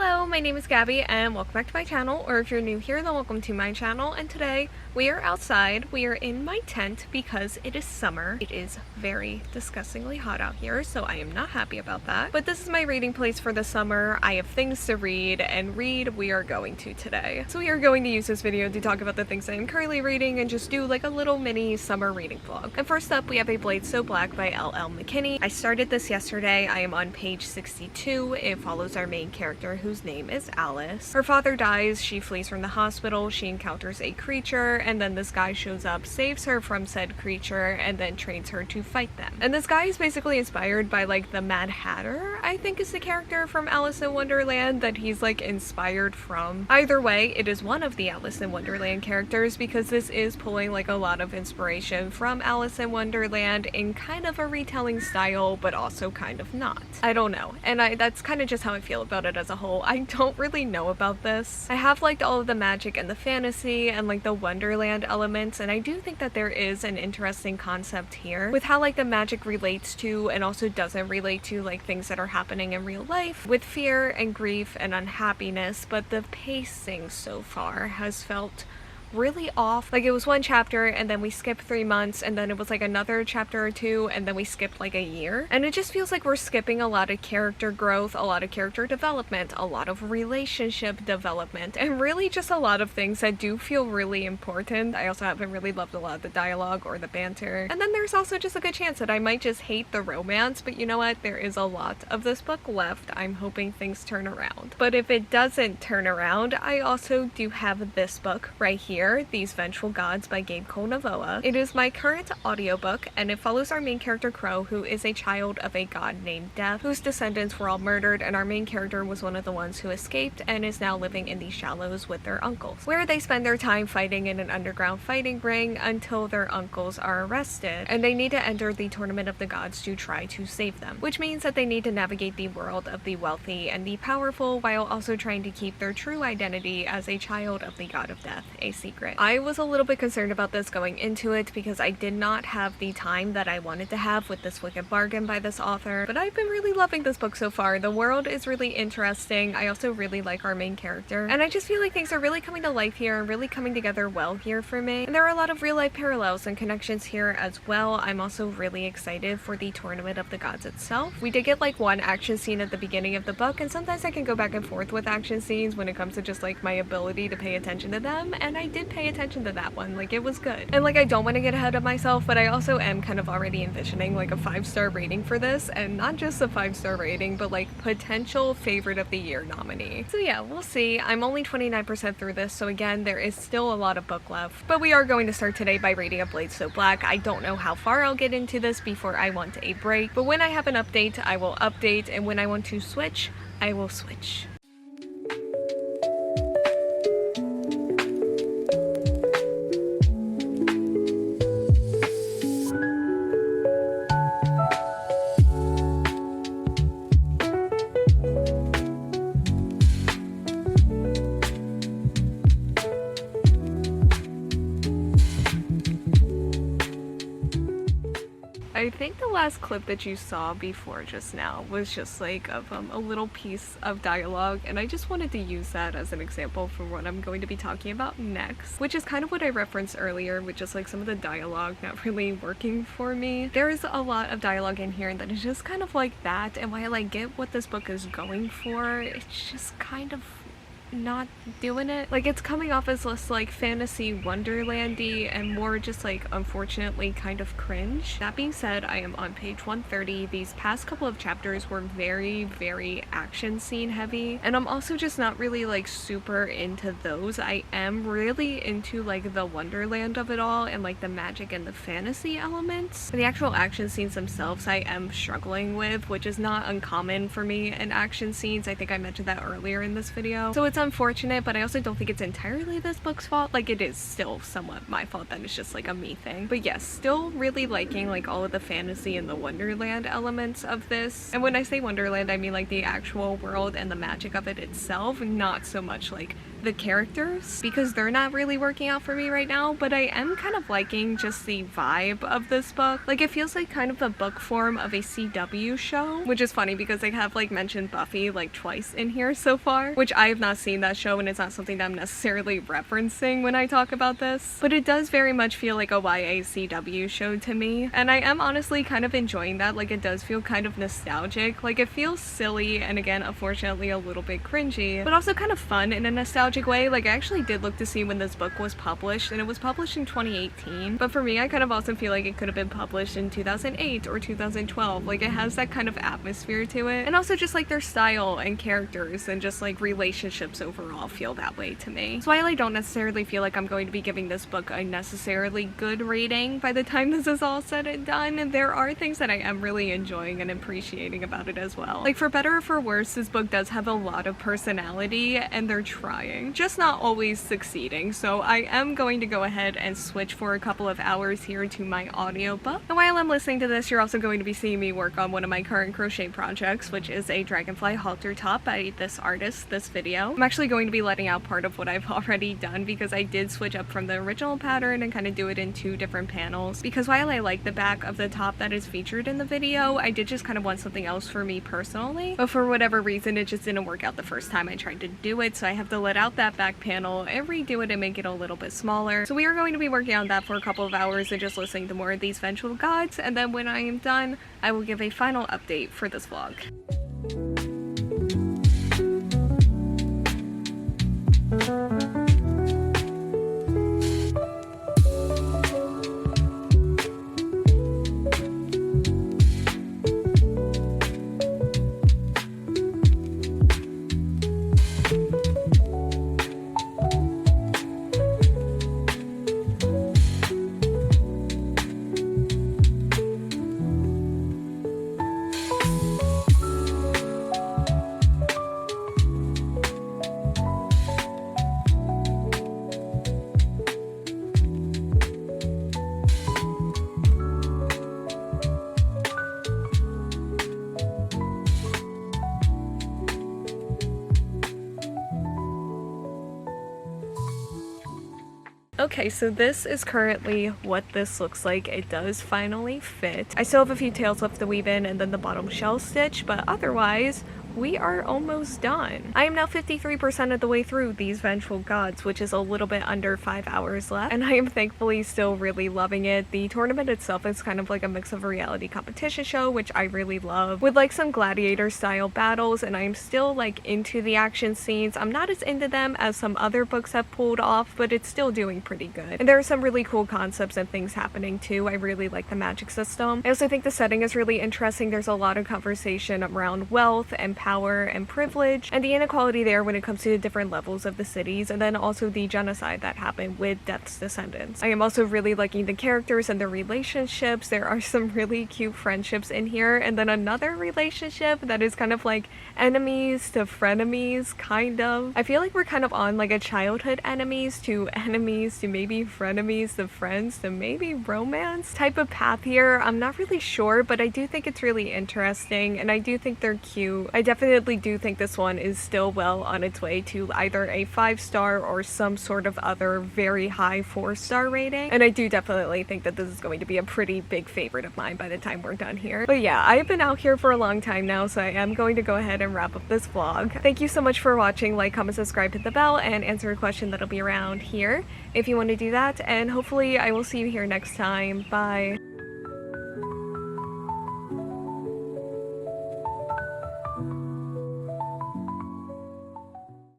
Hello, my name is Gabby and welcome back to my channel, or if you're new here then welcome to my channel. And today we are outside. We are in my tent because it is summer. It is very disgustingly hot out here, so I am not happy about that. But this is my reading place for the summer. I have things to read, and read we are going to today. So we are going to use this video to talk about the things I am currently reading and just do like a little mini summer reading vlog. And first up we have A Blade So Black by L.L. McKinney. I started this yesterday. I am on page 62. It follows our main character, whose name is Alice. Her father dies, she flees from the hospital, she encounters a creature, and then this guy shows up, saves her from said creature, and then trains her to fight them. And this guy is basically inspired by like the Mad Hatter, I think is the character from Alice in Wonderland that he's like inspired from. Either way, it is one of the Alice in Wonderland characters because this is pulling like a lot of inspiration from Alice in Wonderland in kind of a retelling style, but also kind of not. I don't know. And that's kind of just how I feel about it as a whole. I don't really know about this. I have liked all of the magic and the fantasy and like the Wonderland elements, and I do think that there is an interesting concept here with how like the magic relates to and also doesn't relate to like things that are happening in real life with fear and grief and unhappiness, but the pacing so far has felt really off. Like it was one chapter and then we skipped 3 months and then it was like another chapter or two and then we skipped like a year, and it just feels like we're skipping a lot of character growth, a lot of character development, a lot of relationship development, and really just a lot of things that do feel really important. I also haven't really loved a lot of the dialogue or the banter, and then there's also just a good chance that I might just hate the romance, but you know what, there is a lot of this book left. I'm hoping things turn around, but if it doesn't turn around, I also do have this book right here, These Vengeful Gods by Gabe Novoa. It is my current audiobook, and it follows our main character Crow, who is a child of a god named Death, whose descendants were all murdered, and our main character was one of the ones who escaped and is now living in the Shallows with their uncles, where they spend their time fighting in an underground fighting ring until their uncles are arrested, and they need to enter the Tournament of the Gods to try to save them, which means that they need to navigate the world of the wealthy and the powerful while also trying to keep their true identity as a child of the god of death a secret. I was a little bit concerned about this going into it because I did not have the time that I wanted to have with this wicked bargain by this author, but I've been really loving this book so far. The world is really interesting. I also really like our main character, and I just feel like things are really coming to life here and really coming together well here for me. And there are a lot of real life parallels and connections here as well. I'm also really excited for the Tournament of the Gods itself. We did get like one action scene at the beginning of the book, and sometimes I can go back and forth with action scenes when it comes to just like my ability to pay attention to them, and I did pay attention to that one. Like it was good, and like I don't want to get ahead of myself, but I also am kind of already envisioning like a 5-star rating for this, and not just a 5-star rating but like potential favorite of the year nominee. So yeah, we'll see. I'm only 29% through this, so again there is still a lot of book left, but we are going to start today by reading A Blade So Black. I don't know how far I'll get into this before I want a break, but when I have an update I will update, and when I want to switch I will switch. I think the last clip that you saw before just now was just like of a little piece of dialogue, and I just wanted to use that as an example for what I'm going to be talking about next, which is kind of what I referenced earlier with just like some of the dialogue not really working for me. There is a lot of dialogue in here that is just kind of like that, and while I get what this book is going for, it's just kind of not doing it. Like it's coming off as less like fantasy wonderlandy and more just like unfortunately kind of cringe. That being said, I am on page 130. These past couple of chapters were very action scene heavy, and I'm also just not really like super into those. I am really into like the wonderland of it all and like the magic and the fantasy elements. The actual action scenes themselves I am struggling with, which is not uncommon for me in action scenes. I think I mentioned that earlier in this video. So it's unfortunate, but I also don't think it's entirely this book's fault. Like, it is still somewhat my fault that it's just like a me thing. But yes, still really liking like all of the fantasy and the Wonderland elements of this. And when I say Wonderland, I mean like the actual world and the magic of it itself, not so much like the characters, because they're not really working out for me right now. But I am kind of liking just the vibe of this book. Like, it feels like kind of the book form of a CW show, which is funny because they have like mentioned Buffy like twice in here so far, which I have not seen that show, and it's not something that I'm necessarily referencing when I talk about this, but it does very much feel like a YA CW show to me, and I am honestly kind of enjoying that. Like, it does feel kind of nostalgic. Like, it feels silly and, again, unfortunately a little bit cringy, but also kind of fun in a nostalgic way. Like, I actually did look to see when this book was published, and it was published in 2018, but for me, I kind of also feel like it could have been published in 2008 or 2012. Like, it has that kind of atmosphere to it, and also just like their style and characters and just like relationships overall feel that way to me. So while I don't necessarily feel like I'm going to be giving this book a necessarily good rating by the time this is all said and done, there are things that I am really enjoying and appreciating about it as well. Like, for better or for worse, this book does have a lot of personality, and they're trying, just not always succeeding. So I am going to go ahead and switch for a couple of hours here to my audiobook. And while I'm listening to this, you're also going to be seeing me work on one of my current crochet projects, which is a dragonfly halter top by this artist this video. I'm actually going to be letting out part of what I've already done because I did switch up from the original pattern and kind of do it in 2 different panels, because while I like the back of the top that is featured in the video, I did just kind of want something else for me personally, but for whatever reason it just didn't work out the first time I tried to do it, so I have to let out that back panel and redo it and make it a little bit smaller. So we are going to be working on that for a couple of hours and just listening to more of these Vengeful gods, and then when I am done, I will give a final update for this vlog. Okay, so this is currently what this looks like. It does finally fit. I still have a few tails left to weave in and then the bottom shell stitch, but otherwise, we are almost done. I am now 53% of the way through these Vengeful gods, which is a little bit under 5 hours left, and I am thankfully still really loving it. The tournament itself is kind of like a mix of a reality competition show, which I really love, with like some gladiator style battles, and I'm still like into the action scenes. I'm not as into them as some other books have pulled off, but it's still doing pretty good. And there are some really cool concepts and things happening too. I really like the magic system. I also think the setting is really interesting. There's a lot of conversation around wealth and power and privilege, and the inequality there when it comes to the different levels of the cities, and then also the genocide that happened with Death's descendants. I am also really liking the characters and their relationships. There are some really cute friendships in here, and then another relationship that is kind of like enemies to frenemies, kind of. I feel like we're kind of on like a childhood enemies to maybe frenemies to friends to maybe romance type of path here. I'm not really sure, but I do think it's really interesting, and I do think they're cute. I definitely do think this one is still well on its way to either a 5-star or some sort of other very high 4-star rating, and I do definitely think that this is going to be a pretty big favorite of mine by the time we're done here. But yeah, I've been out here for a long time now, so I am going to go ahead and wrap up this vlog. Thank you so much for watching. Like, comment, subscribe, hit the bell, and answer a question that'll be around here if you want to do that, and hopefully I will see you here next time. Bye!